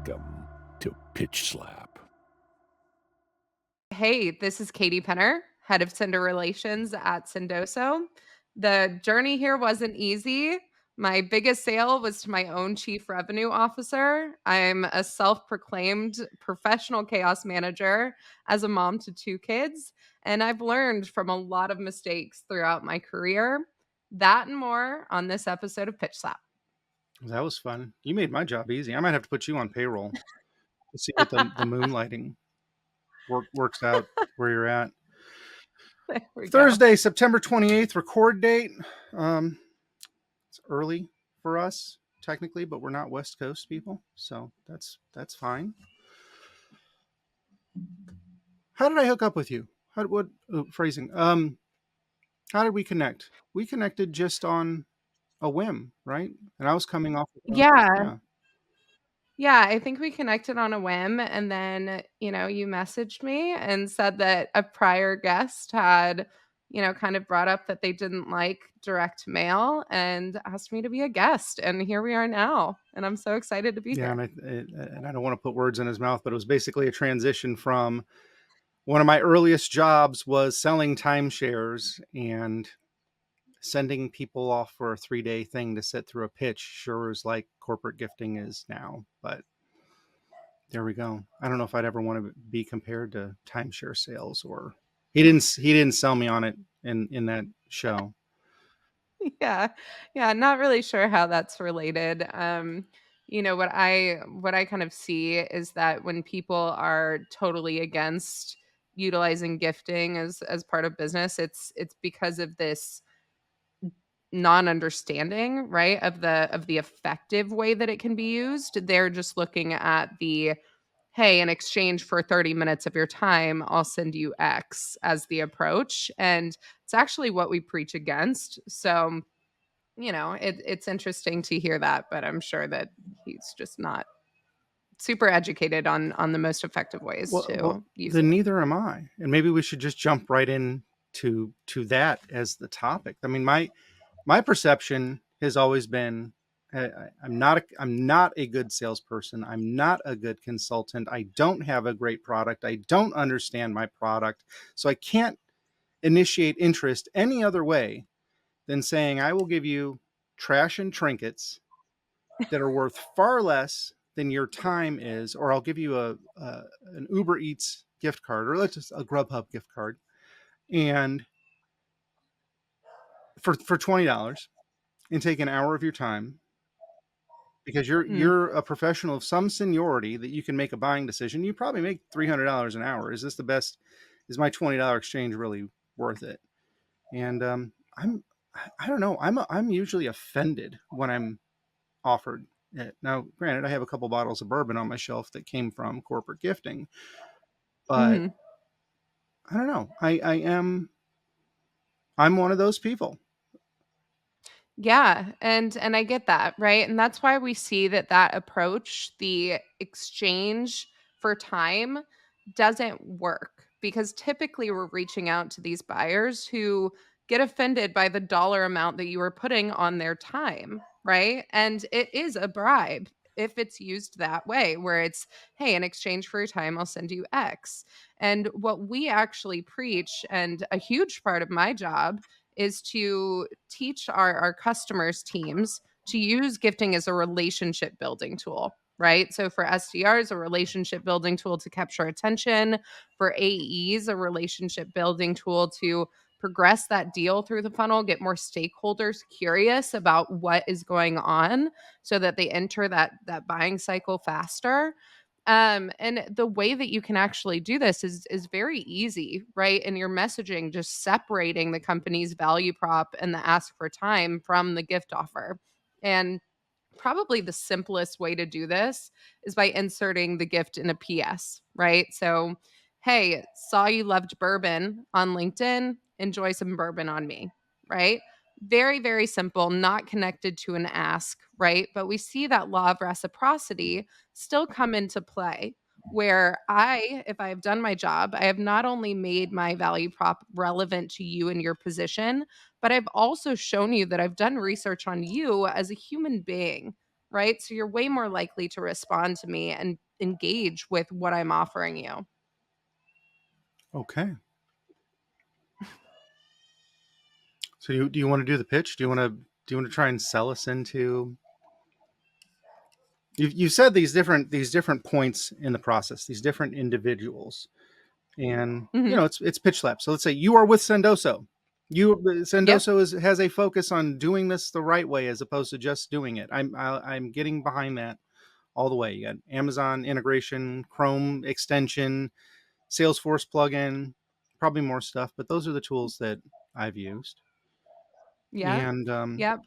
Welcome to Pitchslap. Hey, this is Katie Penner, head of Sender Relations at Sendoso. The journey here wasn't easy. My biggest sale was to my own chief revenue officer. I'm a self proclaimed professional chaos manager as a mom to two kids, and I've learned from a lot of mistakes throughout my career. That and more on this episode of Pitch Slap. That was fun. You made my job easy. I might have to put you on payroll to see what the moonlighting works out where you're at. There we go. Thursday, September 28th, record date. It's early for us technically, but we're not West Coast people, so that's fine. How did I hook up with you? Phrasing? How did we connect? We connected just on a whim, right? And I was coming off. Yeah, I think we connected on a whim, and then, you messaged me and said that a prior guest had, kind of brought up that they didn't like direct mail and asked me to be a guest, and here we are now, and I'm so excited to be here. And I don't want to put words in his mouth, but it was basically a transition from one of my earliest jobs was selling timeshares, and sending people off for a 3-day thing to sit through a pitch sure is like corporate gifting is now, but there we go. I don't know if I'd ever want to be compared to timeshare sales, or he didn't sell me on it in that show. Yeah, not really sure how that's related. What I kind of see is that when people are totally against utilizing gifting as part of business, it's because of this non-understanding, right, of the effective way that it can be used. They're just looking at the, hey, in exchange for 30 minutes of your time, I'll send you X as the approach. And it's actually what we preach against. So, it's interesting to hear that, but I'm sure that he's just not super educated on the most effective ways to use it. Then neither am I. And maybe we should just jump right in to that as the topic. I mean, my perception has always been I'm not a good salesperson. I'm not a good consultant. I don't have a great product. I don't understand my product. So I can't initiate interest any other way than saying I will give you trash and trinkets that are worth far less than your time is, or I'll give you an Uber Eats gift card, or let's just a Grubhub gift card, and for $20, and take an hour of your time, because you're a professional of some seniority that you can make a buying decision. You probably make $300 an hour. Is this the best? Is my $20 exchange really worth it? And I don't know. I'm usually offended when I'm offered it. Now, granted, I have a couple bottles of bourbon on my shelf that came from corporate gifting, but I don't know. I'm one of those people. Yeah, and I get that, right? And that's why we see that approach, the exchange for time, doesn't work, because typically we're reaching out to these buyers who get offended by the dollar amount that you are putting on their time, right? And it is a bribe if it's used that way, where it's, hey, in exchange for your time, I'll send you X. And what we actually preach, and a huge part of my job, is to teach our customers teams to use gifting as a relationship building tool, right? So for SDRs, a relationship building tool to capture attention; for AEs, a relationship building tool to progress that deal through the funnel, get more stakeholders curious about what is going on so that they enter that buying cycle faster. And the way that you can actually do this is very easy, right? In your messaging, just separating the company's value prop and the ask for time from the gift offer. And probably the simplest way to do this is by inserting the gift in a PS, right? So, hey, saw you loved bourbon on LinkedIn, enjoy some bourbon on me, right? Very, very simple, not connected to an ask, right? But we see that law of reciprocity still come into play, where if I have done my job, I have not only made my value prop relevant to you and your position, but I've also shown you that I've done research on you as a human being, right? So you're way more likely to respond to me and engage with what I'm offering you. Okay. So do you want to do the pitch? Do you want to try and sell us into? You said these different points in the process, these different individuals, and Mhm. it's Pitchslap. So let's say you are with Sendoso. Yep. Sendoso has a focus on doing this the right way as opposed to just doing it. I'm getting behind that all the way. You got Amazon integration, Chrome extension, Salesforce plugin, probably more stuff, but those are the tools that I've used. Yep. And Yep.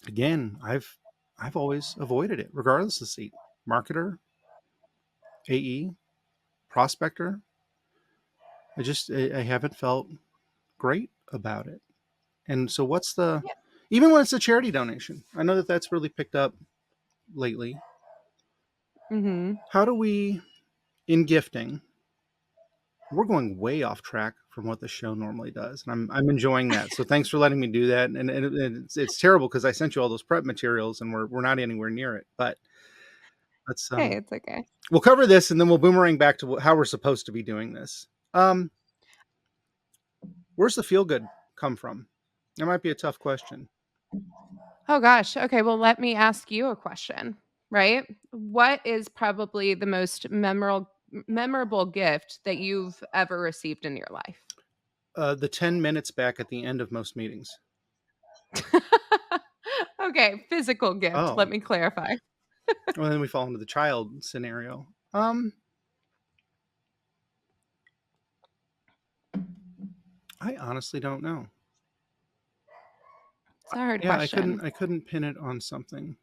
again, I've always avoided it, regardless of seat. Marketer, AE, prospector. I haven't felt great about it. And so, what's the Yep. even when it's a charity donation? I know that that's really picked up lately. Mhm. How do we in gifting? We're going way off track from what the show normally does, and I'm enjoying that. So thanks for letting me do that. And it's terrible because I sent you all those prep materials, and we're not anywhere near it. But let's Hey, it's okay. we'll cover this, and then we'll boomerang back to how we're supposed to be doing this. Where's the feel good come from? That might be a tough question. Oh gosh. Okay, well let me ask you a question, right? What is probably the most memorable gift that you've ever received in your life? The 10 minutes back at the end of most meetings. Okay, physical gift, Oh, let me clarify. well, then we fall into the child scenario. I honestly don't know. It's a hard Yeah, question. I couldn't pin it on something.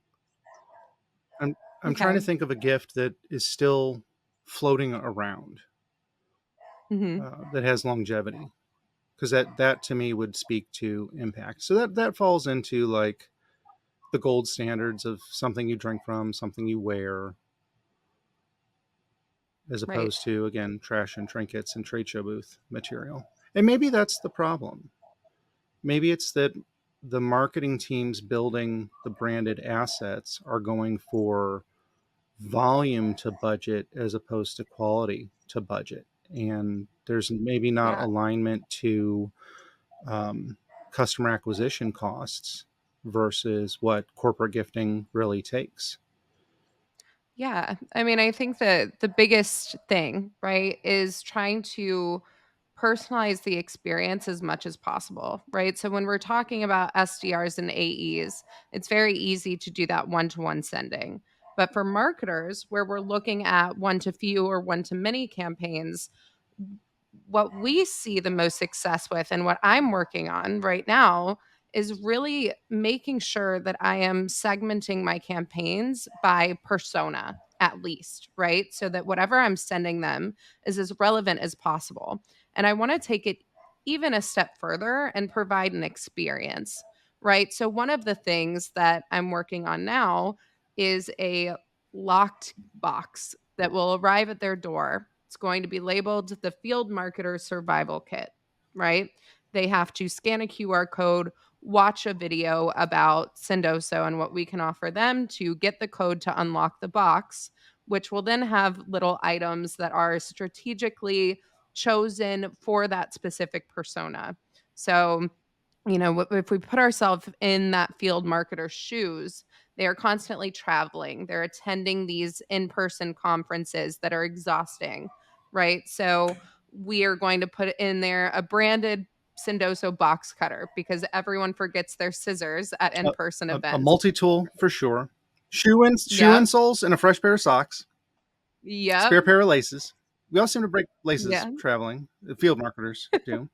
I'm I'm trying to Okay. think of a gift that is still floating around Mhm. that has longevity, because that to me would speak to impact. So that falls into like the gold standards of something you drink from, something you wear, as Right. opposed to again trash and trinkets and trade show booth material. And maybe that's the problem. Maybe it's that the marketing teams building the branded assets are going for volume to budget as opposed to quality to budget. And there's maybe not Yeah. alignment to customer acquisition costs versus what corporate gifting really takes. Yeah. I mean, I think that the biggest thing, right, is trying to personalize the experience as much as possible, right? So when we're talking about SDRs and AEs, it's very easy to do that one-to-one sending. But for marketers, where we're looking at one to few or one to many campaigns, what we see the most success with and what I'm working on right now is really making sure that I am segmenting my campaigns by persona at least, right? So that whatever I'm sending them is as relevant as possible. And I want to take it even a step further and provide an experience, right? So one of the things that I'm working on now is a locked box that will arrive at their door. It's going to be labeled the Field Marketer Survival Kit, right? They have to scan a QR code, watch a video about Sendoso and what we can offer them to get the code to unlock the box, which will then have little items that are strategically chosen for that specific persona. So, if we put ourselves in that field marketer's shoes, they are constantly traveling. They're attending these in person conferences that are exhausting, right? So we are going to put in there a branded Sendoso box cutter because everyone forgets their scissors at in person A events. multi-tool for sure. Shoe Yep. insoles and a fresh pair of socks. Yep. Spare pair of laces. We all seem to break laces Yeah. traveling. The field marketers do.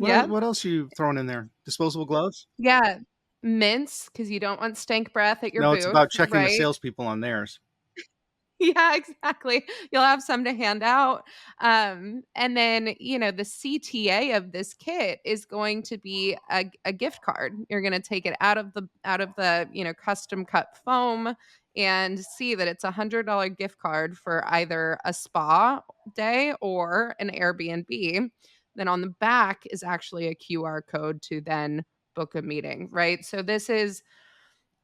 Yep. What else are you throwing in there? Disposable gloves? Yeah. Mints, because you don't want stank breath at your No, it's about booth, checking the right? salespeople on theirs. Yeah, exactly. You'll have some to hand out. And then, the CTA of this kit is going to be a gift card. You're going to take it out of the, custom cut foam and see that it's $100 gift card for either a spa day or an Airbnb. Then on the back is actually a QR code to then book a meeting, right? So this is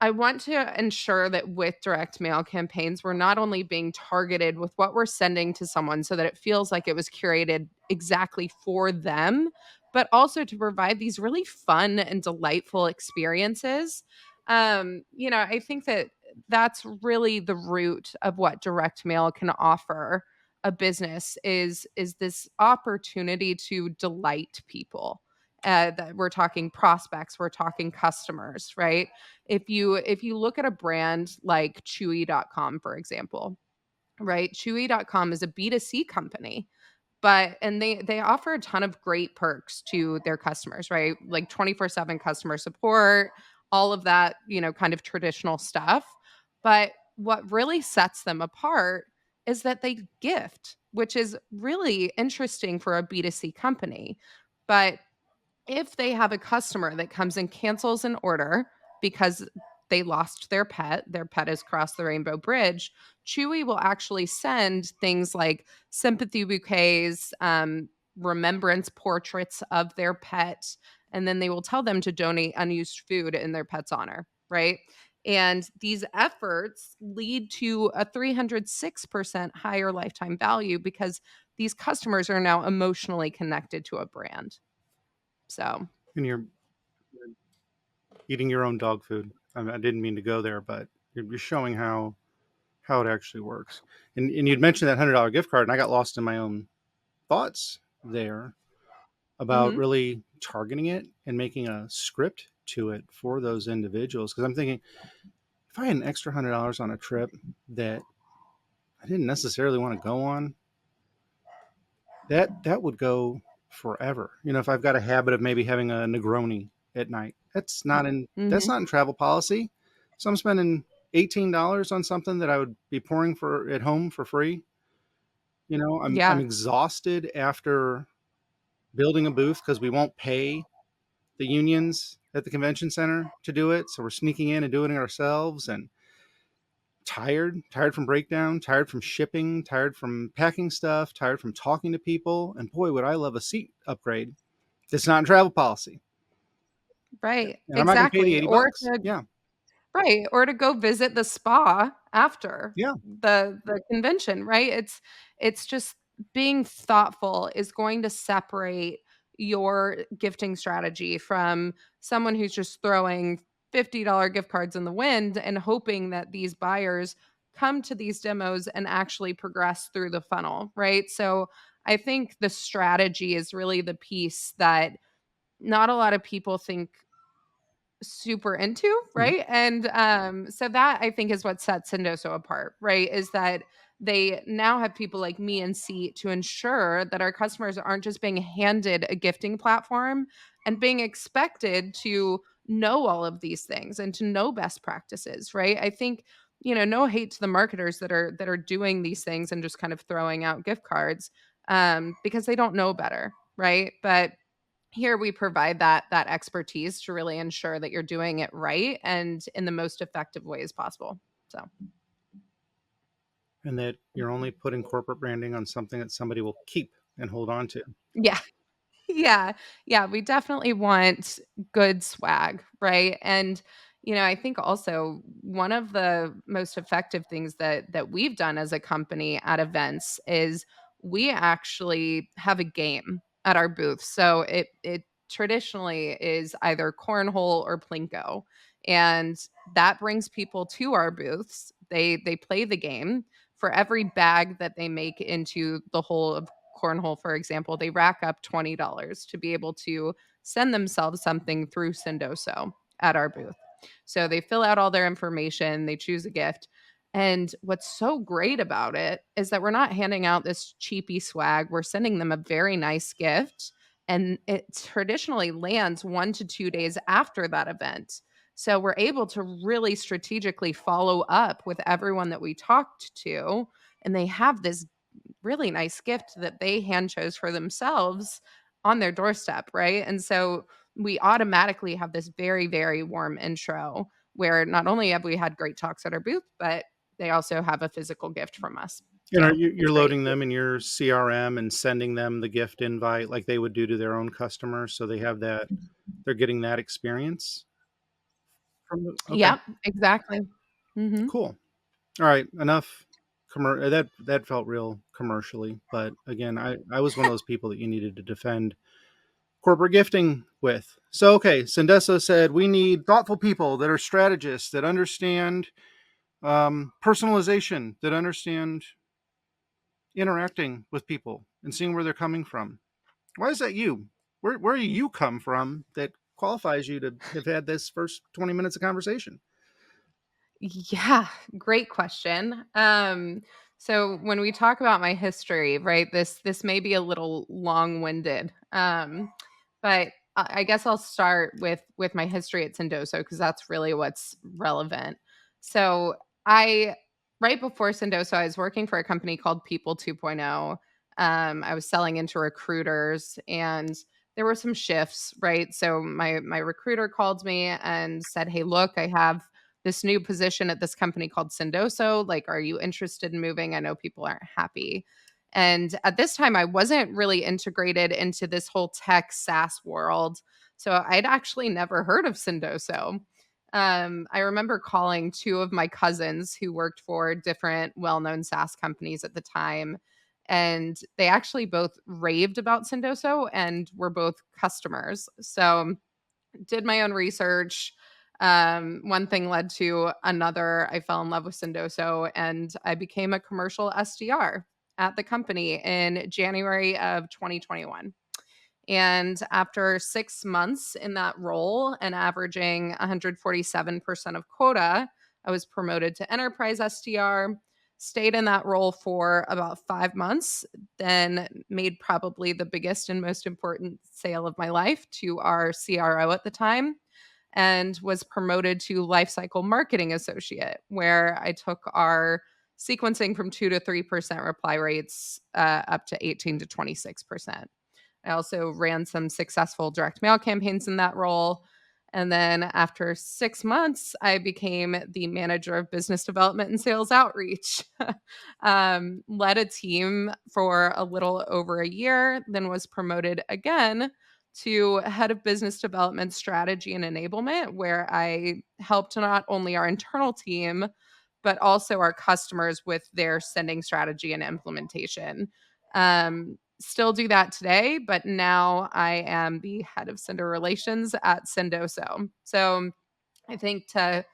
I want to ensure that with direct mail campaigns, we're not only being targeted with what we're sending to someone so that it feels like it was curated exactly for them, but also to provide these really fun and delightful experiences. I think that that's really the root of what direct mail can offer a business is this opportunity to delight people. That we're talking prospects, we're talking customers, right? If you look at a brand like chewy.com, for example, right? Chewy.com is a B2C company, but and they offer a ton of great perks to their customers, right? Like 24/7 customer support, all of that, kind of traditional stuff. But what really sets them apart is that they gift, which is really interesting for a B2C company. But if they have a customer that comes and cancels an order because they lost their pet has crossed the rainbow bridge, Chewy will actually send things like sympathy bouquets, remembrance portraits of their pet, and then they will tell them to donate unused food in their pet's honor, right? And these efforts lead to a 306% higher lifetime value because these customers are now emotionally connected to a brand. So, And you're eating your own dog food. I didn't mean to go there, but you're showing how it actually works. And you'd mentioned that $100 gift card, and I got lost in my own thoughts there about mhm. really targeting it and making a script to it for those individuals. Because I'm thinking, if I had an extra $100 on a trip that I didn't necessarily want to go on, that would go forever. If I've got a habit of maybe having a Negroni at night, that's Mhm. not in travel policy. So I'm spending $18 on something that I would be pouring for at home for free. I'm Yeah, exhausted after building a booth because we won't pay the unions at the convention center to do it. So we're sneaking in and doing it ourselves, and tired from breakdown, tired from shipping, tired from packing stuff, tired from talking to people. And boy, would I love a seat upgrade. It's not in travel policy. right, And I'm not going to pay the exactly, 80 or bucks. to Yeah. right, or to go visit the spa after Yeah. the convention, right? It's just being thoughtful is going to separate your gifting strategy from someone who's just throwing $50 gift cards in the wind and hoping that these buyers come to these demos and actually progress through the funnel, right? So, I think the strategy is really the piece that not a lot of people think super into, Mhm. right? And so that I think is what sets Sendoso apart, right? Is that they now have people like me in seat to ensure that our customers aren't just being handed a gifting platform and being expected to know all of these things and to know best practices, right? I think no hate to the marketers that are doing these things and just kind of throwing out gift cards because they don't know better, right? But here we provide that expertise to really ensure that you're doing it right and in the most effective ways possible. So, And that you're only putting corporate branding on something that somebody will keep and hold on to. yeah. Yeah. Yeah, we definitely want good swag, right? And I think also one of the most effective things that we've done as a company at events is we actually have a game at our booth. So it traditionally is either cornhole or plinko. And that brings people to our booths. They play the game. For every bag that they make into the hole of cornhole, for example, they rack up $20 to be able to send themselves something through Sendoso at our booth. So they fill out all their information, they choose a gift. And what's so great about it is that we're not handing out this cheapy swag. We're sending them a very nice gift. And it traditionally lands 1 to 2 days after that event. So we're able to really strategically follow up with everyone that we talked to. And they have this really nice gift that they hand chose for themselves on their doorstep, right? And so we automatically have this very, very warm intro where not only have we had great talks at our booth, but they also have a physical gift from us. And are So you, it's you're great. loading them in your CRM and sending them the gift invite like they would do to their own customers, so they're getting that experience. Okay, Yep, exactly. Mhm. cool. All right, enough. That felt real commercially, but again, I was one of those people that you needed to defend corporate gifting with. So okay, Sendeso said we need thoughtful people that are strategists that understand personalization, that understand interacting with people and seeing where they're coming from. Why is that you? Where do you come from that qualifies you to have had this first 20 minutes of conversation? Yeah, great question. So when we talk about my history, right, this may be a little long-winded. But I guess I'll start with my history at Sendoso because that's really what's relevant. So I right before Sendoso, I was working for a company called People 2.0. I was selling into recruiters and there were some shifts, right? So my recruiter called me and said, "Hey, look, I have this new position at this company called Sendoso. Like, are you interested in moving? I know people aren't happy." And at this time, I wasn't really integrated into this whole tech SaaS world. So I'd actually never heard of Sendoso. I remember calling two of my cousins who worked for different well known SaaS companies at the time. And they actually both raved about Sendoso and were both customers. So did my own research. One thing led to another. I fell in love with Sendoso and I became a commercial SDR at the company in January of 2021. And after 6 months in that role and averaging 147% of quota, I was promoted to enterprise SDR, stayed in that role for about 5 months, then made probably the biggest and most important sale of my life to our CRO at the time and was promoted to lifecycle marketing associate, where I took our sequencing from 2 to 3% reply rates up to 18 to 26%. I also ran some successful direct mail campaigns in that role. And then after 6 months, I became the manager of business development and sales outreach. Led a team for a little over a year, then was promoted again to head of business development strategy and enablement, where I helped not only our internal team, but also our customers with their sending strategy and implementation. Still do that today, but now I am the head of sender relations at Sendoso. So I think to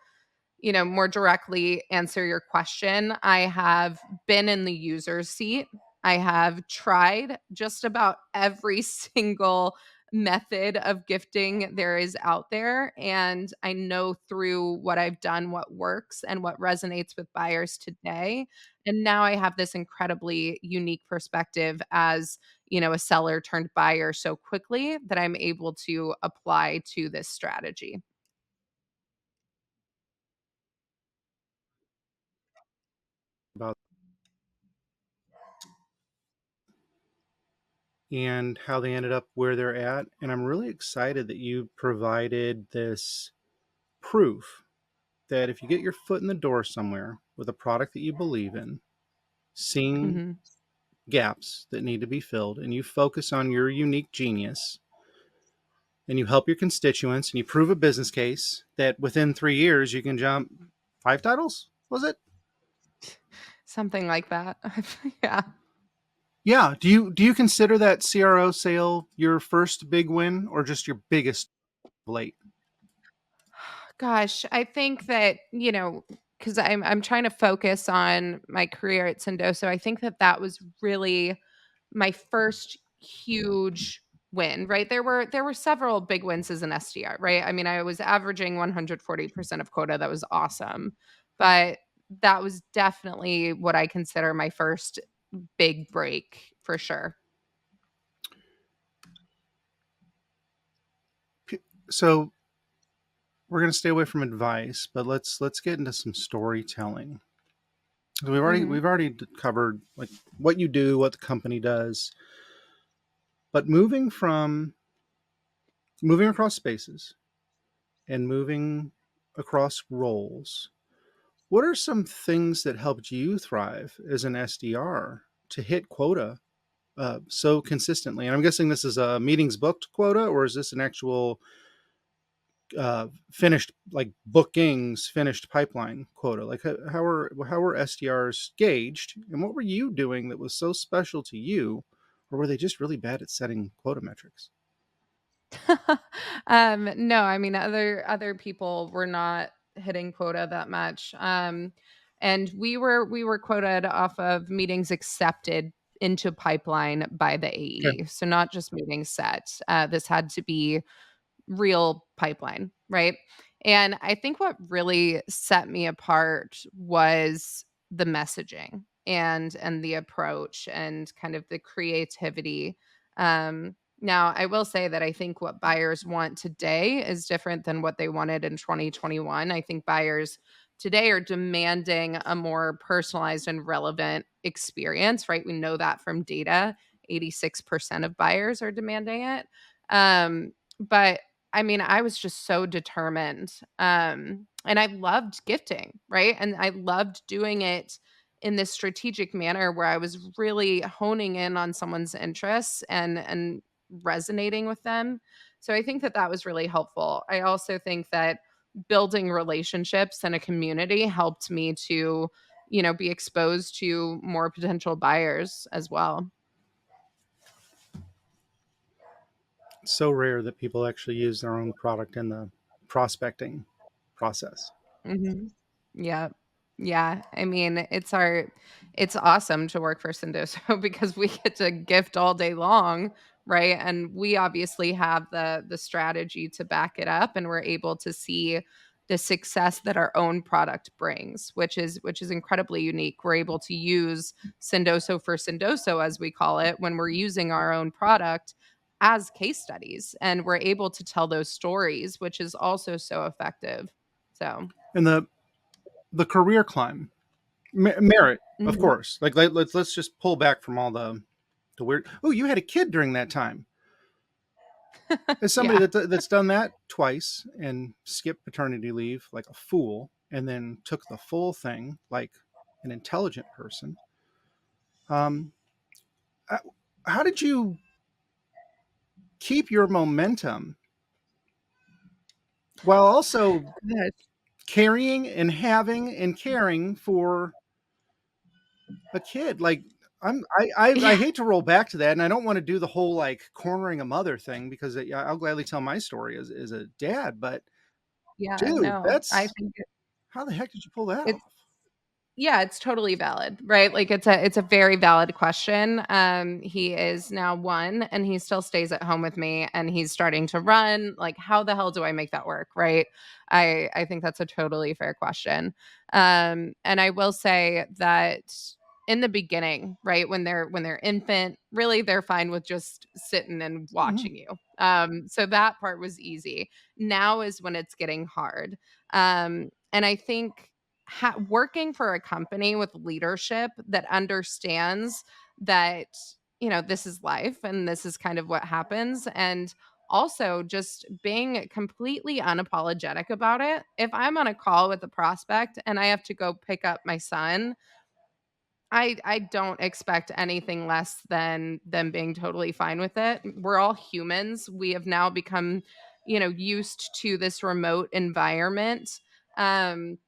more directly answer your question, I have been in the user seat. I have tried just about every single method of gifting there is out there. And I know through what I've done what works and what resonates with buyers today. And now I have this incredibly unique perspective as, a seller turned buyer so quickly that I'm able to apply to this strategy. About and how they ended up where they're at. And I'm really excited that you provided this proof that if you get your foot in the door somewhere with a product that you believe in, seeing Mhm. gaps that need to be filled, and you focus on your unique genius and you help your constituents and you prove a business case that within 3 years you can jump 5 titles, was it? Something like that. Yeah. Yeah. Do you consider that CRO sale your first big win or just your biggest late? Gosh, I think that, because I'm trying to focus on my career at Sendoso, I think that that was really my first huge win, right? There were several big wins as an SDR, right? I mean, I was averaging 140% of quota. That was awesome. But that was definitely what I consider my first big break for sure. So we're going to stay away from advice, but let's get into some storytelling. Mhm. We've already covered like what you do, what the company does, but moving across spaces and moving across roles, what are some things that helped you thrive as an SDR to hit quota so consistently? And I'm guessing this is a meetings booked quota, or is this an actual finished, like bookings, finished pipeline quota? Like how were SDRs gauged, and what were you doing that was so special to you, or were they just really bad at setting quota metrics? No, I mean other people were not hitting quota that much. And we were quoted off of meetings accepted into pipeline by the Okay. AE. So not just meetings set. This had to be real pipeline, right? And I think what really set me apart was the messaging and the approach and kind of the creativity. Now, I will say that I think what buyers want today is different than what they wanted in 2021. I think buyers today are demanding a more personalized and relevant experience, right? We know that from data. 86% of buyers are demanding it. But I mean, I was just so determined. And I loved gifting, right? And I loved doing it in this strategic manner where I was really honing in on someone's interests and resonating with them. So I think that that was really helpful. I also think that building relationships and a community helped me to, be exposed to more potential buyers as well. It's so rare that people actually use their own product in the prospecting process. Mhm. Yeah. Yeah. I mean, it's awesome to work for Sendoso because we get to gift all day long, right? And we obviously have the strategy to back it up and we're able to see the success that our own product brings, which is incredibly unique. We're able to use Sendoso for Sendoso, as we call it, when we're using our own product as case studies and we're able to tell those stories, which is also so effective. So And the career climb, merit, of mhm. course. Like let's just pull back from all the weird. Oh, you had a kid during that time. As somebody Yeah. that's done that twice and skipped paternity leave like a fool, and then took the full thing like an intelligent person. Um, uh, how did you keep your momentum while also Yes. carrying and having and caring for a kid? Like I Yeah. hate to roll back to that, and I don't want to do the whole like cornering a mother thing because I'll gladly tell my story as a dad. But Yeah, dude, no. I that's think how the heck did you pull that it's off? yeah, it's totally valid, right? Like it's a very valid question. He is now 1 and he still stays at home with me and he's starting to run. Like how the hell do I make that work, right? I think that's a totally fair question. And I will say that in the beginning, right, when they're infant, really they're fine with just sitting and Mhm. watching you. So that part was easy. Now is when it's getting hard. And I think working for a company with leadership that understands that this is life and this is kind of what happens, and also just being completely unapologetic about it. If I'm on a call with a prospect and I have to go pick up my son, I don't expect anything less than them being totally fine with it. We're all humans. We have now become, used to this remote environment. Um,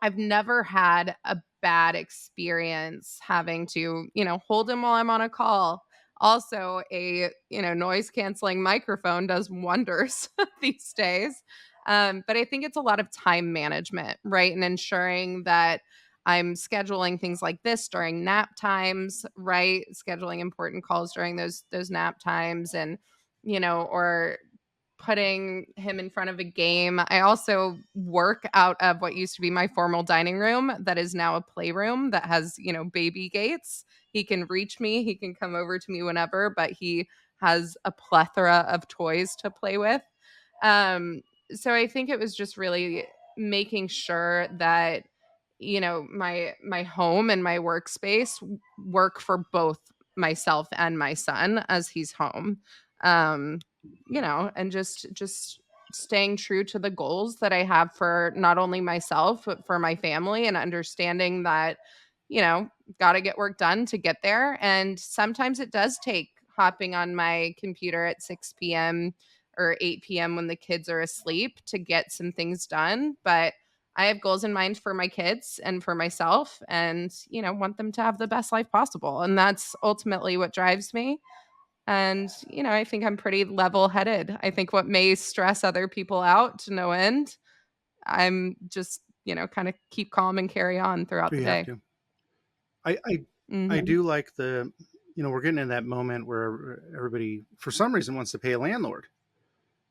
I've never had a bad experience having to, hold him while I'm on a call. Also, a noise canceling microphone does wonders these days. But I think it's a lot of time management, right? And ensuring that I'm scheduling things like this during nap times, right? Scheduling important calls during those nap times and or putting him in front of a game. I also work out of what used to be my formal dining room that is now a playroom that has, baby gates. He can reach me, he can come over to me whenever, but he has a plethora of toys to play with. Um so I think it was just really making sure that my home and my workspace work for both myself and my son as he's home. um and just staying true to the goals that I have for not only myself but for my family, and understanding that got to get work done to get there, and sometimes it does take hopping on my computer at 6 p.m. or 8 p.m. when the kids are asleep to get some things done. But I have goals in mind for my kids and for myself, and, want them to have the best life possible. And that's ultimately what drives me. And, I think I'm pretty level headed. I think what may stress other people out to no end, I'm just, kind of keep calm and carry on throughout So the you have day. to. I Hmm. do like we're getting in that moment where everybody, for some reason, wants to pay a landlord.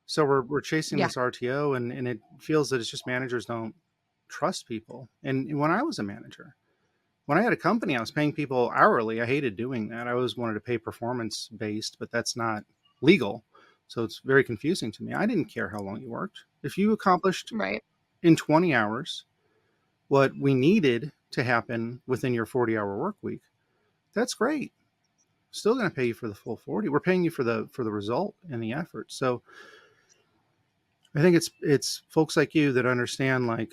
So we're chasing Yeah. this RTO, and it feels that it's just managers don't trust people. And when I was a manager, when I had a company, I was paying people hourly. I hated doing that. I always wanted to pay performance based, but that's not legal. So it's very confusing to me. I didn't care how long you worked. If you accomplished Right. in 20 hours what we needed to happen within your 40-hour work week, that's great. Still going to pay you for the full 40. We're paying you for the result and the effort. So I think it's folks like you that understand, like,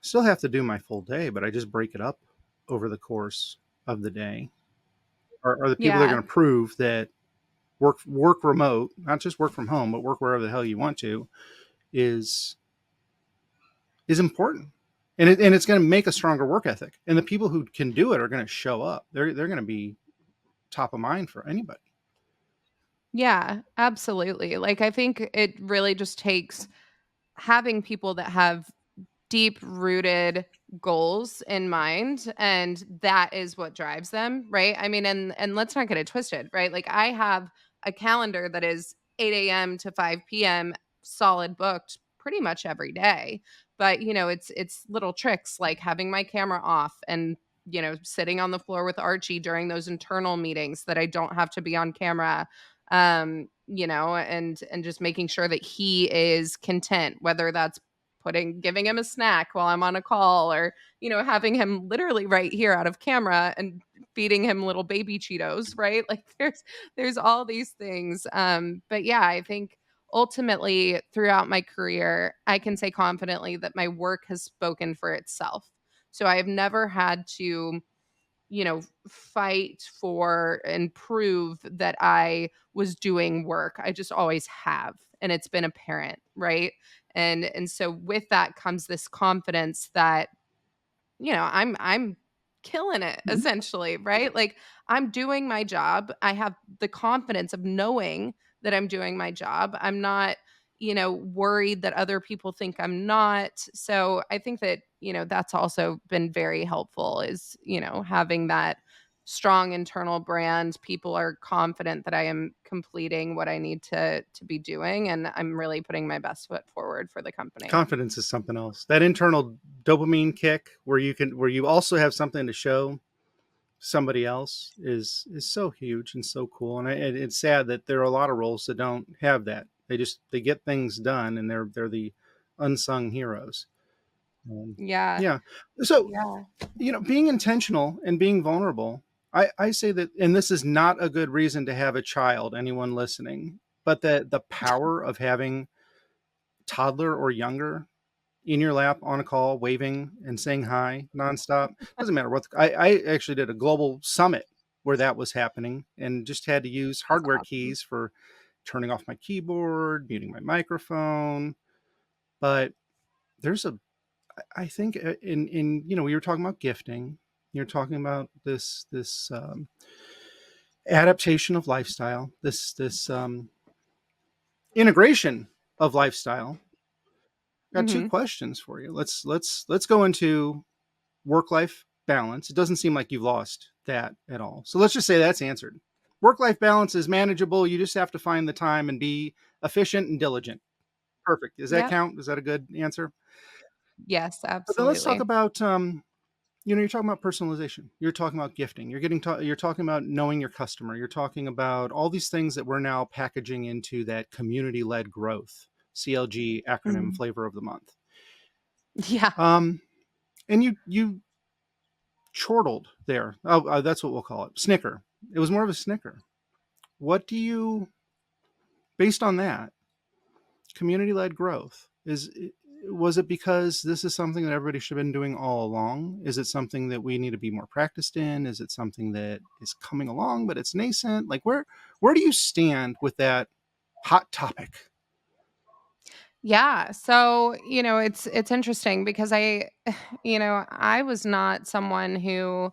still have to do my full day, but I just break it up over the course of the day. Are the people that are Yeah. going to prove that work remote, not just work from home, but work wherever the hell you want to, is is important. And it's going to make a stronger work ethic. And the people who can do it are going to show up. They're going to be top of mind for anybody. Yeah, absolutely. Like, I think it really just takes having people that have deep rooted goals in mind, and that is what drives them, right? I mean, and let's not get it twisted, right? Like, I have a calendar that is 8 a.m. to 5 p.m. solid booked pretty much every day. But, it's little tricks like having my camera off and, sitting on the floor with Archie during those internal meetings that I don't have to be on camera. And just making sure that he is content, whether that's giving him a snack while I'm on a call, or, having him literally right here out of camera and feeding him little baby Cheetos, right? Like, there's all these things. But yeah, I think ultimately throughout my career, I can say confidently that my work has spoken for itself. So I have never had to, fight for and prove that I was doing work. I just always have, and it's been apparent, right? And so with that comes this confidence that, I'm killing it Mhm. essentially, right? Like, I'm doing my job. I have the confidence of knowing that I'm doing my job. I'm not, worried that other people think I'm not. So I think that, that's also been very helpful is, having that strong internal brand. People are confident that I am completing what I need to be doing, and I'm really putting my best foot forward for the company. Confidence is something else. That internal dopamine kick where you also have something to show somebody else is so huge and so cool. And it's sad that there are a lot of roles that don't have that. They get things done, and they're the unsung heroes. Yeah. Yeah. So, Yeah. being intentional and being vulnerable, I say that, and this is not a good reason to have a child, anyone listening, but the power of having toddler or younger in your lap on a call, waving and saying hi nonstop. Doesn't matter what. I actually did a global summit where that was happening, and just had to use That's hardware awesome. keys for turning off my keyboard, muting my microphone. But there's I think in we were talking about gifting. You're talking about this adaptation of lifestyle, this integration of lifestyle. Got two Mhm. questions for you. Let's go into work life balance. It doesn't seem like you've lost that at all. So let's just say that's answered. Work life balance is manageable. You just have to find the time and be efficient and diligent. Perfect. Does that Yep. count? Is that a good answer? Yes, But then let's talk absolutely. about you're talking about personalization. You're talking about gifting. You're talking about knowing your customer. You're talking about all these things that we're now packaging into that community led growth, CLG acronym Mhm. flavor of the month. Yeah. Um, and you chortled there. Oh, that's what we'll call it. Snicker. It was more of a snicker. What do you, based on that, community led growth is? Was it because this is something that everybody should have been doing all along? Is it something that we need to be more practiced in? Is it something that is coming along but it's nascent? Like, where do you stand with that hot topic? Yeah. So, it's interesting because I was not someone who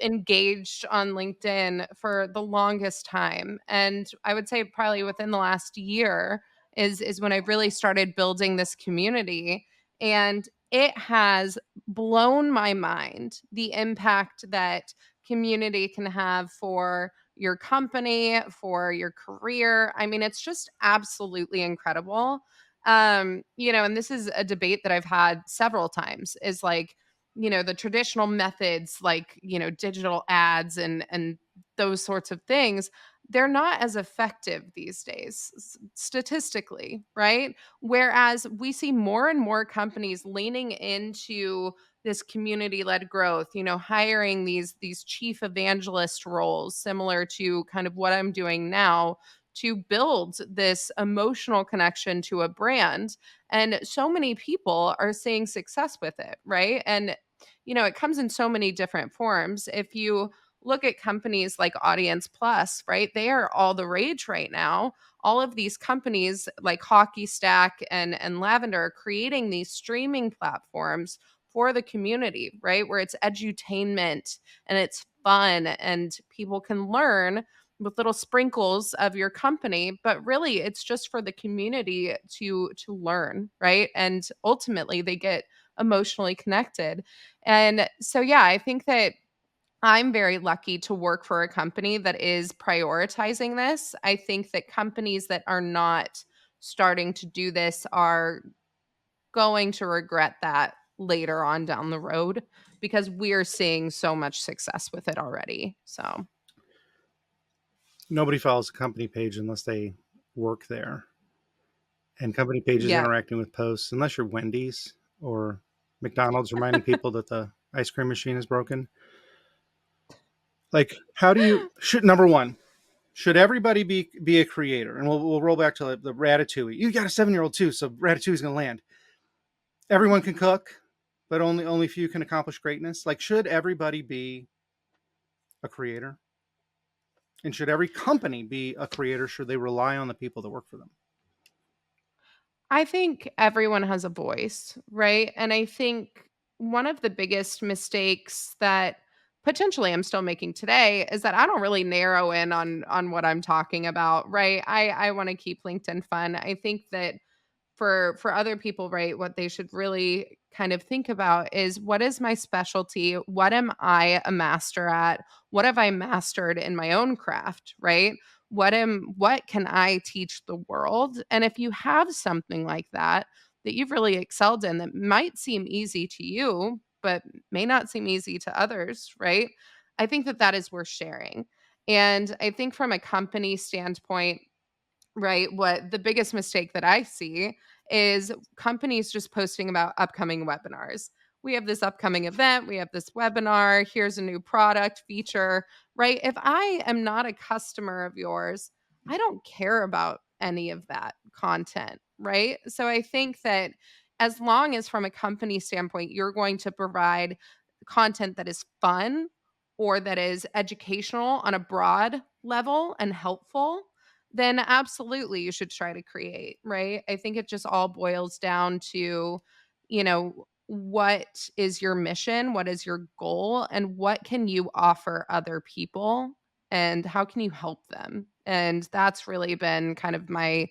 engaged on LinkedIn for the longest time. And I would say probably within the last year is when I really started building this community. And it has blown my mind the impact that community can have for your company, for your career. I mean, it's just absolutely incredible. And this is a debate that I've had several times is like, the traditional methods like, digital ads and those sorts of things, they're not as effective these days statistically, right? Whereas we see more and more companies leaning into this community-led growth, hiring these chief evangelist roles similar to kind of what I'm doing now to build this emotional connection to a brand. And so many people are seeing success with it, right? And it comes in so many different forms. If you look at companies like Audience Plus, right? They are all the rage right now. All of these companies like Hockey Stack and Lavender are creating these streaming platforms for the community, right? Where it's edutainment and it's fun and people can learn with little sprinkles of your company, but really it's just for the community to learn, right? And ultimately they get emotionally connected. And so, yeah, I think that I'm very lucky to work for a company that is prioritizing this. I think that companies that are not starting to do this are going to regret that later on down the road because we're seeing so much success with it already. So, Nobody follows a company page unless they work there. And company pages yeah. interacting with posts, unless you're Wendy's or McDonald's reminding people that the ice cream machine is broken. Like, how do you should number one, should everybody be a creator? And we'll roll back to the Ratatouille. You got a 7-year-old too, so Ratatouille's gonna land. Everyone can cook, but only few can accomplish greatness. Like, should everybody be a creator? And should every company be a creator? Should they rely on the people that work for them? I think everyone has a voice, right? And I think one of the biggest mistakes that potentially I'm still making today is that I don't really narrow in on what I'm talking about, right? I want to keep LinkedIn fun. I think that for other people, right, what they should really kind of think about is what is my specialty? What am I a master at? What have I mastered in my own craft, right? What can I teach the world? And if you have something like that you've really excelled in that might seem easy to you, but may not seem easy to others, right? I think that is worth sharing. And I think from a company standpoint, right, what the biggest mistake that I see is companies just posting about upcoming webinars. We have this upcoming event, we have this webinar, here's a new product feature, right? If I am not a customer of yours, I don't care about any of that content, right? So I think that as long as from a company standpoint, you're going to provide content that is fun or that is educational on a broad level and helpful, then absolutely you should try to create, right? I think it just all boils down to, what is your mission? What is your goal? And what can you offer other people? And how can you help them? And that's really been kind of my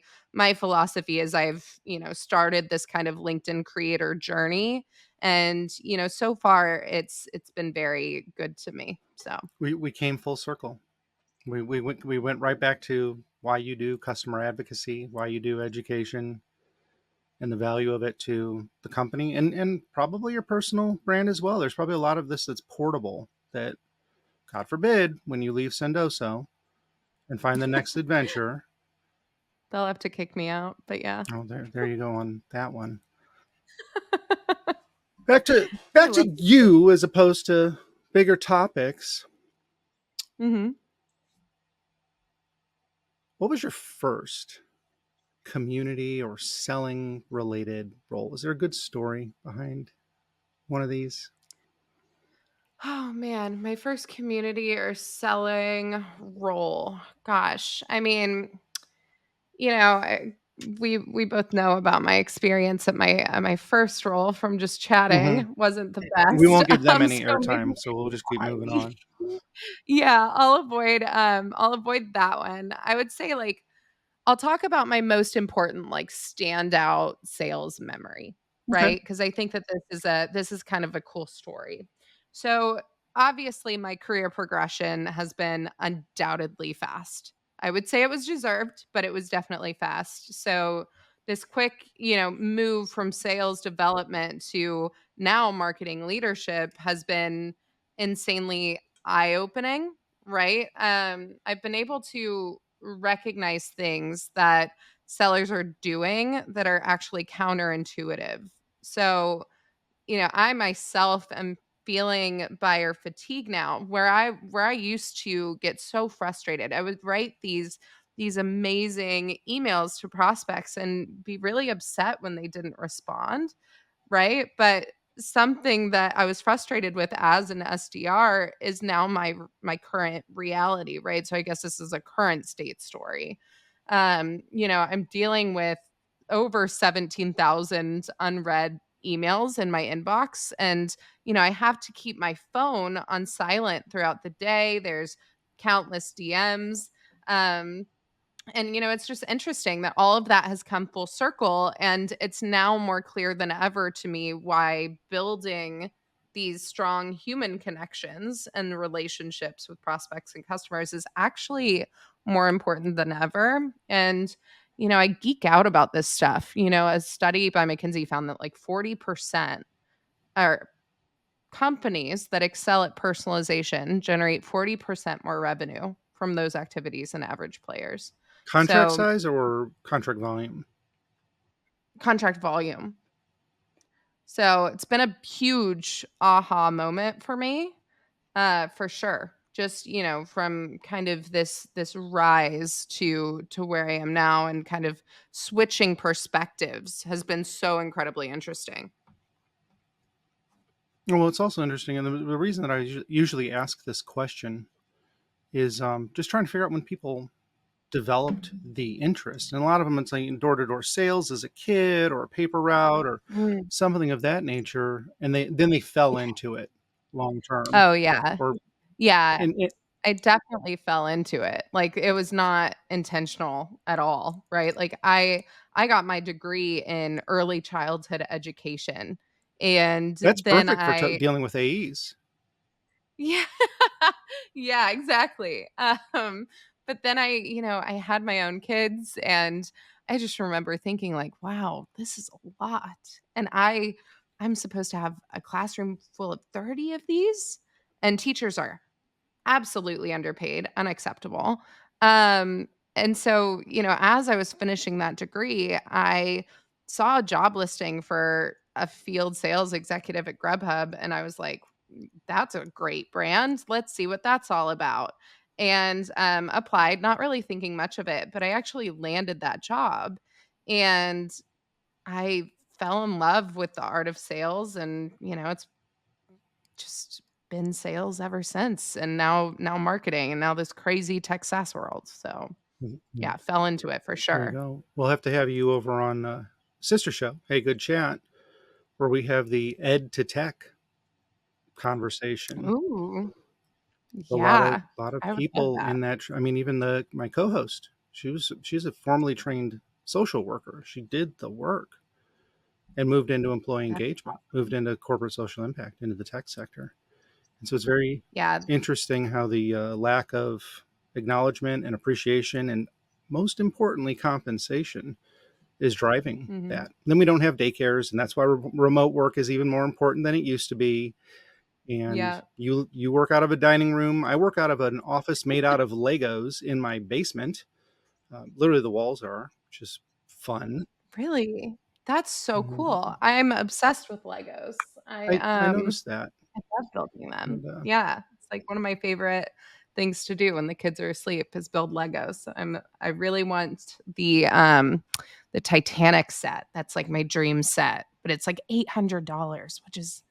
philosophy as I've, started this kind of LinkedIn creator journey. And, so far it's been very good to me. So We came full circle. We went right back to why you do customer advocacy, why you do education, and the value of it to the company and probably your personal brand as well. There's probably a lot of this that's portable that, God forbid, when you leave Sendoso and find the next adventure. they'll have to kick me out. But yeah. Oh, there you go on that one. Back to I back love to you as opposed to bigger topics. Mhm. What was your first community or selling related role? Is there a good story behind one of these? Oh man, my first community or selling role. Gosh, I mean, you know, I, we both know about my experience at my first role from just Mhm. chatting wasn't the We best. won't give them So any maybe airtime, so we'll just keep moving on. yeah, I'll avoid that one. I would say like I'll talk about my most important like standout sales memory, Okay. right? Because I think that this is kind of a cool story. So obviously my career progression has been undoubtedly fast. I would say it was deserved, but it was definitely fast. So this quick, move from sales development to now marketing leadership has been insanely eye-opening, right? I've been able to recognize things that sellers are doing that are actually counterintuitive. So, I myself am feeling buyer fatigue now where I used to get so frustrated. I would write these amazing emails to prospects and be really upset when they didn't respond, right? But something that I was frustrated with as an SDR is now my current reality, right? So I guess this is a current state story. I'm dealing with over 17,000 unread emails in my inbox and I have to keep my phone on silent throughout the day. There's countless DMs. And it's just interesting that all of that has come full circle, and it's now more clear than ever to me why building these strong human connections and relationships with prospects and customers is actually more important than ever. And I geek out about this stuff. A study by McKinsey found that like 40% are companies that excel at personalization generate 40% more revenue from those activities than average players. Contract So, size or contract volume? contract volume. So, it's been a huge aha moment for me, for sure. Just, from kind of this rise to where I am now and kind of switching perspectives has been so incredibly interesting. Well, it's also interesting, and the reason that I usually ask this question is just trying to figure out when people developed the interest. And a lot of them, it's like door-to-door sales as a kid or a paper route or Mm. something of that nature, and they fell into it long term. Oh, yeah. Or Yeah. and it, I definitely fell into it. Like, it was not intentional at all, right? Like, I got my degree in early childhood education, and that's then perfect for I dealing with AEs. yeah. Yeah, exactly. But then I had my own kids, and I just remember thinking like, "Wow, this is a lot." And I'm supposed to have a classroom full of 30 of these, and teachers are absolutely underpaid, unacceptable. And so, as I was finishing that degree, I saw a job listing for a field sales executive at Grubhub, and I was like, that's a great brand. Let's see what that's all about. And applied, not really thinking much of it, but I actually landed that job. And I fell in love with the art of sales, and it's just been sales ever since, and now marketing, and now this crazy tech SaaS world. So Mhm. yeah, fell into it for There you sure. go. We'll have to have you over on Sister Show. Hey, good chat, where we have the ed to tech conversation. Ooh, A lot of yeah, I would love people that. in that. I mean, even the my co-host, she's a formally trained social worker. She did the work and moved into employee That's engagement, moved awesome. into corporate social impact, into the tech sector. And so it's very Yeah. interesting how the lack of acknowledgement and appreciation, and most importantly, compensation, is driving Mhm. that. And then we don't have daycares, and that's why remote work is even more important than it used to be. And Yeah. you work out of a dining room. I work out of an office made out of Legos in my basement. Literally, the walls are, which is fun. Really? That's so cool. And I'm obsessed with Legos. I noticed that. I love building them. And Yeah, it's like one of my favorite things to do when the kids are asleep is build Legos. I really want the Titanic set. That's like my dream set, but it's like $800, which is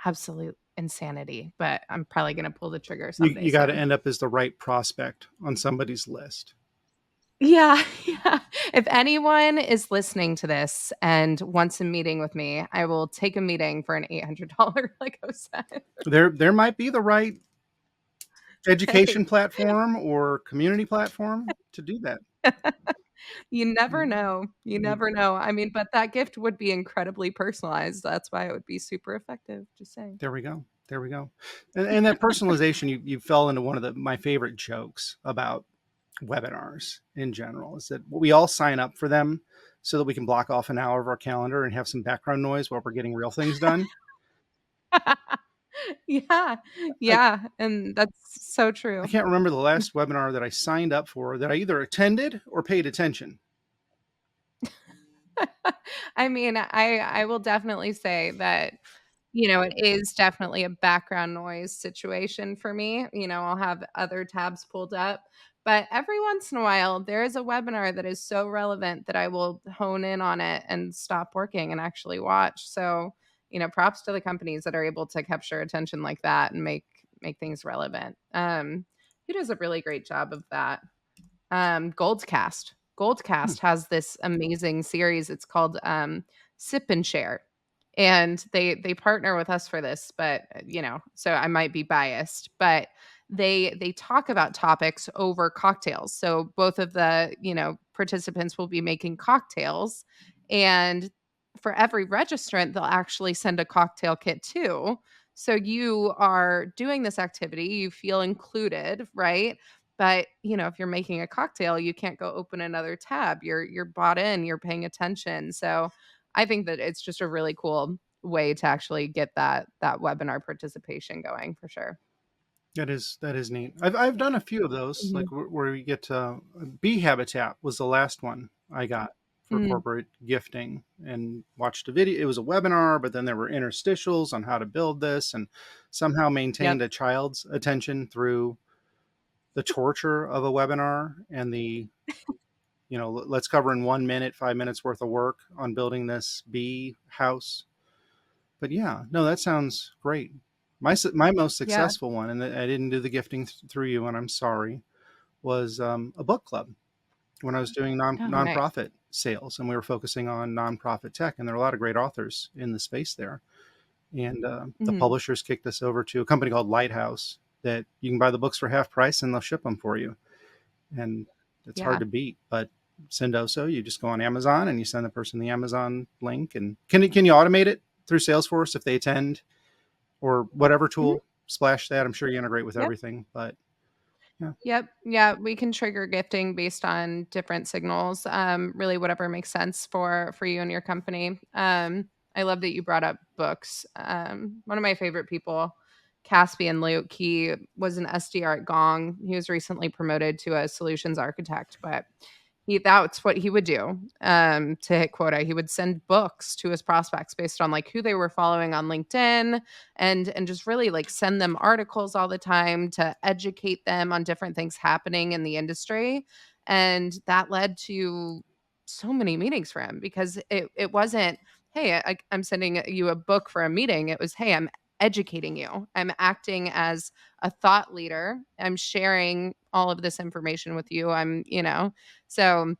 absolute insanity, but I'm probably going to pull the trigger someday you got to soon. end up as the right prospect on somebody's list. Yeah, yeah. If anyone is listening to this and wants a meeting with me, I will take a meeting for an $800 Lego set. There might be the right education Hey, platform or community platform to do that. you never You, know. You you, never know. I mean, but that gift would be incredibly personalized. That's why it would be super effective. Just saying. there we go. There we go. And that personalization, you fell into one of my favorite jokes about webinars in general is that we all sign up for them so that we can block off an hour of our calendar and have some background noise while we're getting real things done. Yeah, I, yeah, and that's so I true. can't remember the last webinar that I signed up for that I either attended or paid attention. I mean, I will definitely say that, it is definitely a background noise situation for me. I'll have other tabs pulled up, but every once in a while, there is a webinar that is so relevant that I will hone in on it and stop working and actually watch. So, props to the companies that are able to capture attention like that and make things relevant. Who does a really great job of that? Goldcast. Hmm. Goldcast has this amazing series. It's called Sip and Share. And they partner with us for this, but so I might be biased, but they talk about topics over cocktails. So both of the, participants will be making cocktails, and for every registrant they'll actually send a cocktail kit too. So you are doing this activity, you feel included, right? But, if you're making a cocktail, you can't go open another tab. You're bought in, you're paying attention. So, I think that it's just a really cool way to actually get that webinar participation going for sure. That is neat. I've done a few of those, like Mhm. where you get bee habitat was the last one I got for Mm, corporate gifting, and watched a video. It was a webinar, but then there were interstitials on how to build this, and somehow yep. maintained a child's attention through the torture of a webinar and the let's cover in 1 minute 5 minutes worth of work on building this bee house. But yeah, no, that sounds great. My most Yeah. successful one, and I didn't do the gifting through you, and I'm sorry, was a book club when I was doing Oh, nice. nonprofit sales, and we were focusing on nonprofit tech, and there are a lot of great authors in the space there. And the Mhm. publishers kicked us over to a company called Lighthouse that you can buy the books for half price and they'll ship them for you. And it's hard Yeah. to beat. But Sendoso, you just go on Amazon and you send the person the Amazon link, and can you automate it through Salesforce if they attend, or whatever Mhm. tool? Splash that. I'm sure you integrate with Yep. everything, but yeah. Yep. Yeah, we can trigger gifting based on different signals. Really whatever makes sense for you and your company. I love that you brought up books. One of my favorite people, Caspian Luke, he was an SDR at Gong. He was recently promoted to a solutions architect, but that's what he would do to hit quota. He would send books to his prospects based on like who they were following on LinkedIn, and just really like send them articles all the time to educate them on different things happening in the industry. And that led to so many meetings for him because it wasn't, hey, I'm sending you a book for a meeting. It was, hey, I'm educating you. I'm acting as a thought leader. I'm sharing all of this information with you. So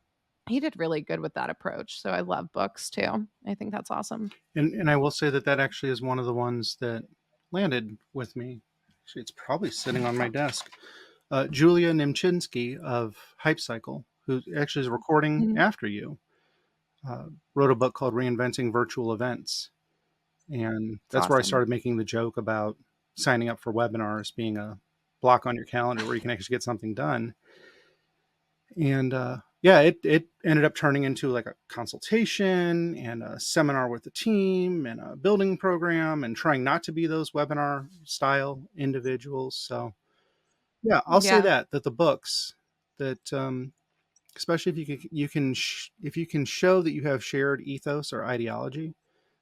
he did really good with that approach. So I love books too. I think that's awesome. And I will say that actually is one of the ones that landed with me. Actually, it's probably sitting on my desk. Julia Nimchinsky of Hype Cycle, who actually is recording Mhm. after you, uh, wrote a book called Reinventing Virtual Events. And It's that's where I awesome. started making the joke about signing up for webinars being a block on your calendar where you can actually get something done. And yeah, it ended up turning into like a consultation and a seminar with the team and a building program, and trying not to be those webinar style individuals. So yeah, I'll say Yeah. that the books that especially if if you can show that you have shared ethos or ideology,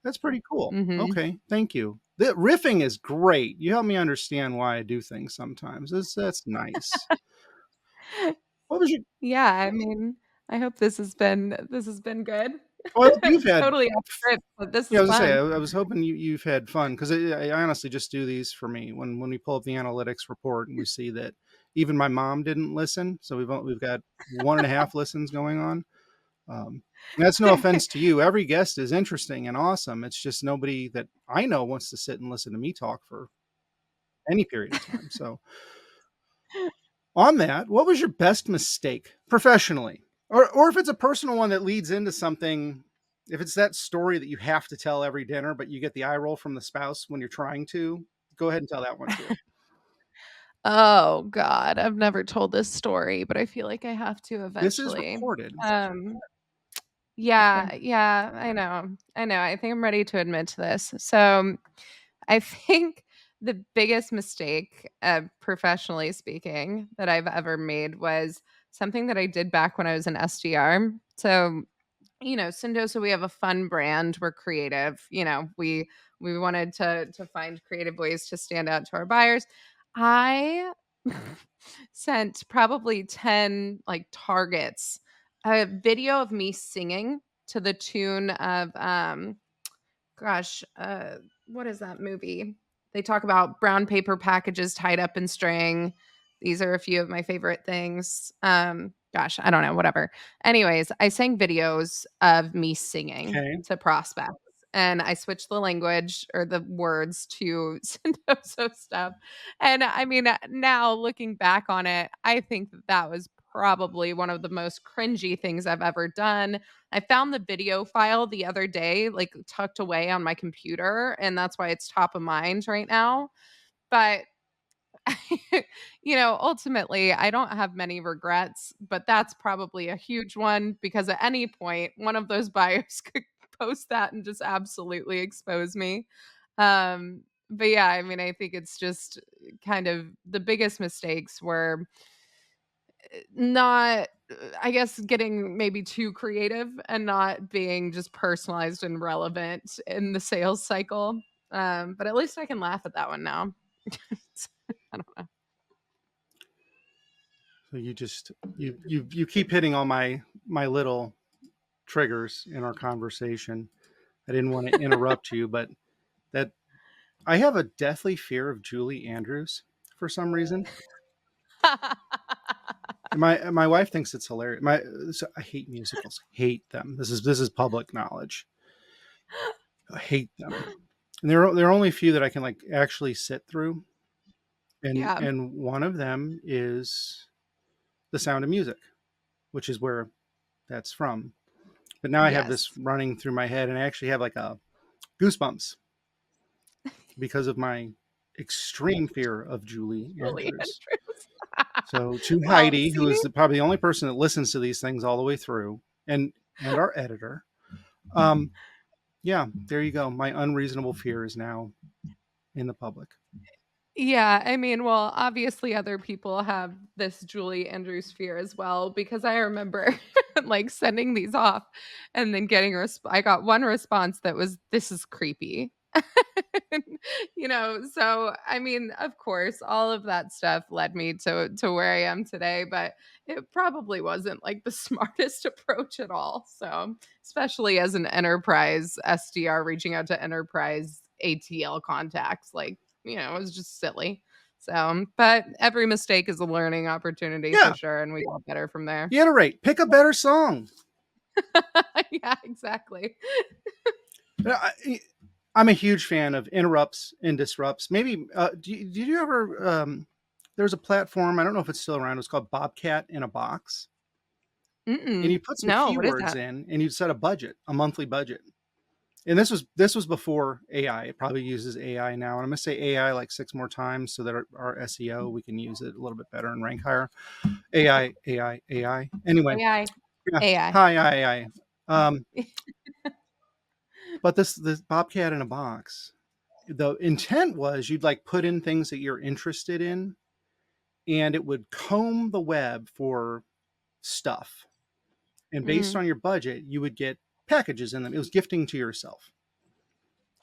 that's pretty cool. Mhm. Okay, thank you. The riffing is great. You help me understand why I do things sometimes. That's nice. What was your Yeah, I mean, I hope this has been good. well, I hope you've had Totally off script, but this yeah, is I was gonna say, fun. I was hoping you've had fun, because I honestly just do these for me. When we pull up the analytics report and we see that Even my mom didn't listen, so we've got 1.5 listens going on. That's no offense to you. Every guest is interesting and awesome. It's just nobody that I know wants to sit and listen to me talk for any period of time. So on that, what was your best mistake professionally? Or if it's a personal one that leads into something, if it's that story that you have to tell every dinner, but you get the eye roll from the spouse when you're trying to, go ahead and tell that one too. Oh god, I've never told this story, but I feel like I have to This is eventually. recorded. Um, Okay. yeah, I know. I think I'm ready to admit to this. So, I think the biggest mistake, professionally speaking, that I've ever made was something that I did back when I was an SDR. So, Sendosa, we have a fun brand. We're creative. We wanted to find creative ways to stand out to our buyers. I sent probably 10 like targets a video of me singing to the tune of gosh, what is that movie? They talk about brown paper packages tied up in string. These are a few of my favorite things. Gosh, I don't know, whatever. Anyways, I sang videos of me singing Okay. to prospects and I switched the language or the words to Sendoso stuff. And I mean, now looking back on it, I think that was probably one of the most cringy things I've ever done. I found the video file the other day, like tucked away on my computer, and that's why it's top of mind right now. But ultimately, I don't have many regrets, but that's probably a huge one because at any point, one of those buyers could post that and just absolutely expose me. But yeah, I mean, I think it's just kind of the biggest mistakes were not I guess getting maybe too creative and not being just personalized and relevant in the sales cycle. But at least I can laugh at that one now. I don't know. So you keep hitting all my little triggers in our conversation. I didn't want to interrupt you, but that I have a deathly fear of Julie Andrews for some reason. My wife thinks it's hilarious. I hate musicals. Hate them. This is public knowledge. I hate them. And there are only a few that I can like actually sit through. And Yeah. and one of them is The Sound of Music, which is where that's from. But now I have this Yes. running through my head, and I actually have like a goosebumps because of my extreme fear of Julie Julie Andrews. Andrews. So to Well, Heidi, who see? is probably the only person that listens to these things all the way through, and our editor, um, yeah, there you go. My unreasonable fear is now in the public. Yeah, I mean, well, obviously other people have this Julie Andrews fear as well because I remember like sending these off and then getting I got one response that was this is creepy. So I mean, of course, all of that stuff led me to where I am today, but it probably wasn't like the smartest approach at all. So, especially as an enterprise SDR reaching out to enterprise ATL contacts, like it was just silly. So, but every mistake is a learning opportunity for Yeah, sure, and we got better from there. iterate. Pick a better song. Yeah, exactly. I'm a huge fan of interrupts and disrupts. Maybe did you ever? There's a platform. I don't know if it's still around. It's called Bobcat in a Box, and Mm-mm. you put some No, what is keywords that? in, and you set a budget, a monthly budget. And this was before AI. It probably uses AI now, and I'm gonna say AI like 6 more times so that our SEO we can use it a little bit better and rank higher. AI, AI, AI. Anyway, AI. yeah, AI. hi, AI. But this Bobcat in a Box, the intent was you'd like put in things that you're interested in, and it would comb the web for stuff. And based Mm. on your budget, you would get packages in them. It was gifting to yourself.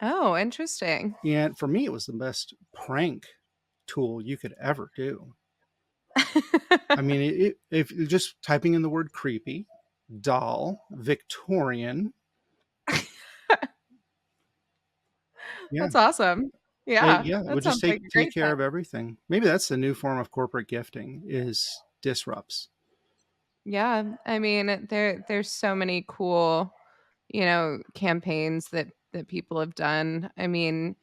Oh, interesting. And for me, it was the best prank tool you could ever do. I mean, if you're just typing in the word creepy, doll, Victorian, yeah, That's awesome. Yeah, Yeah, it that would just sounds like a take great care time. of everything. Maybe that's the new form of corporate gifting is disrupts. Yeah, I mean, there's so many cool, campaigns that people have done. I mean,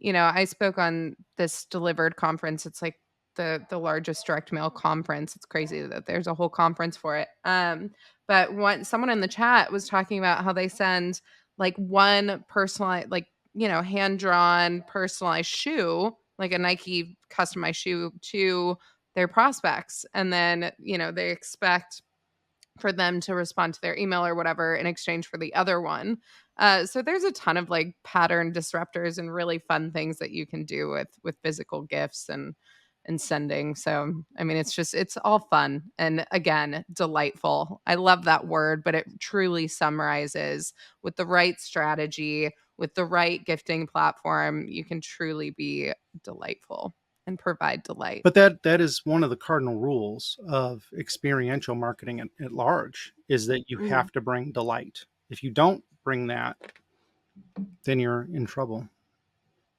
I spoke on this Delivered conference. It's like the largest direct mail conference. It's crazy that there's a whole conference for it. But someone in the chat was talking about how they send like one personalized, like, hand drawn personalized shoe, like a Nike customized shoe to their prospects, and then they expect for them to respond to their email or whatever in exchange for the other one. So there's a ton of like pattern disruptors and really fun things that you can do with physical gifts and sending. So I mean, it's all fun and again delightful. I love that word, but it truly summarizes with the right strategy, with the right gifting platform, you can truly be delightful and provide delight. But that is one of the cardinal rules of experiential marketing at large is that you Mm. have to bring delight. If you don't bring that, then you're in trouble.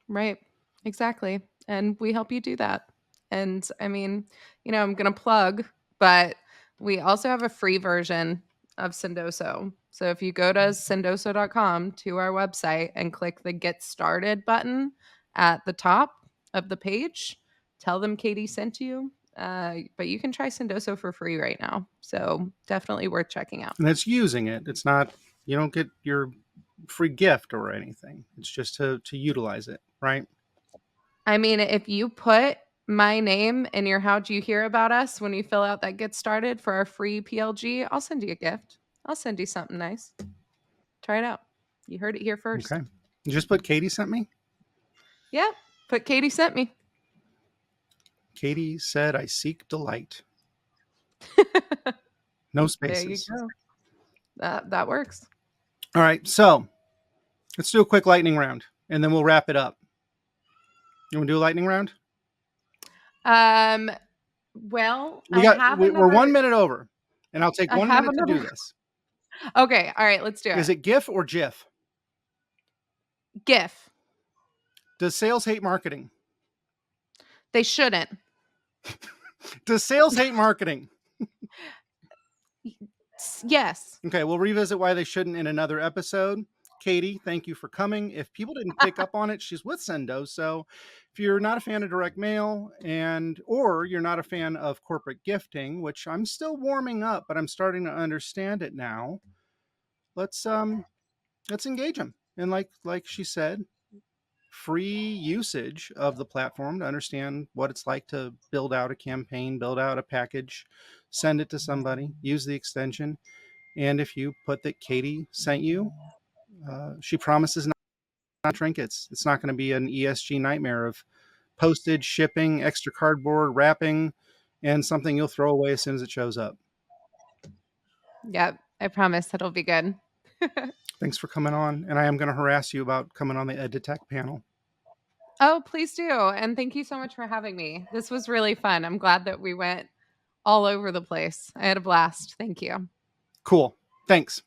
Right. Exactly. And we help you do that. And I mean, I'm going to plug, but we also have a free version of Sendoso. So if you go to sendoso.com to our website and click the Get Started button at the top of the page, tell them Katie sent you. But you can try Sendoso for free right now. So definitely worth checking out. And it's using it. It's not, you don't get your free gift or anything. It's just to utilize it, right? I mean, if you put my name in your How'd You Hear About Us when you fill out that Get Started for our free PLG, I'll send you a gift. I'll send you something nice. Try it out. You heard it here first. Okay. You just put Katie sent me. Yep. Put Katie sent me. Katie said, I seek delight. No There you spaces. go. That works. All right. So let's do a quick lightning round and then we'll wrap it up. You want to do a lightning round? Well, We're 1 minute over and I'll take I 1 have minute to do another. this. Okay. All right. Let's do Is it. it GIF or GIF? GIF. Does sales hate marketing? They shouldn't. Does sales hate marketing? Yes. Okay, we'll revisit why they shouldn't in another episode. Katie, thank you for coming. If people didn't pick up on it, she's with Sendo. So if you're not a fan of direct mail or you're not a fan of corporate gifting, which I'm still warming up, but I'm starting to understand it now, let's engage them. And like she said, free usage of the platform to understand what it's like to build out a campaign, build out a package, send it to somebody, use the extension. And if you put that Katie sent you, she promises not trinkets. It's not going to be an ESG nightmare of postage, shipping, extra cardboard, wrapping, and something you'll throw away as soon as it shows up. Yep. I promise it'll be good. Thanks for coming on. And I am going to harass you about coming on the EdTech panel. Oh, please do. And thank you so much for having me. This was really fun. I'm glad that we went all over the place. I had a blast. Thank you. Cool. Thanks.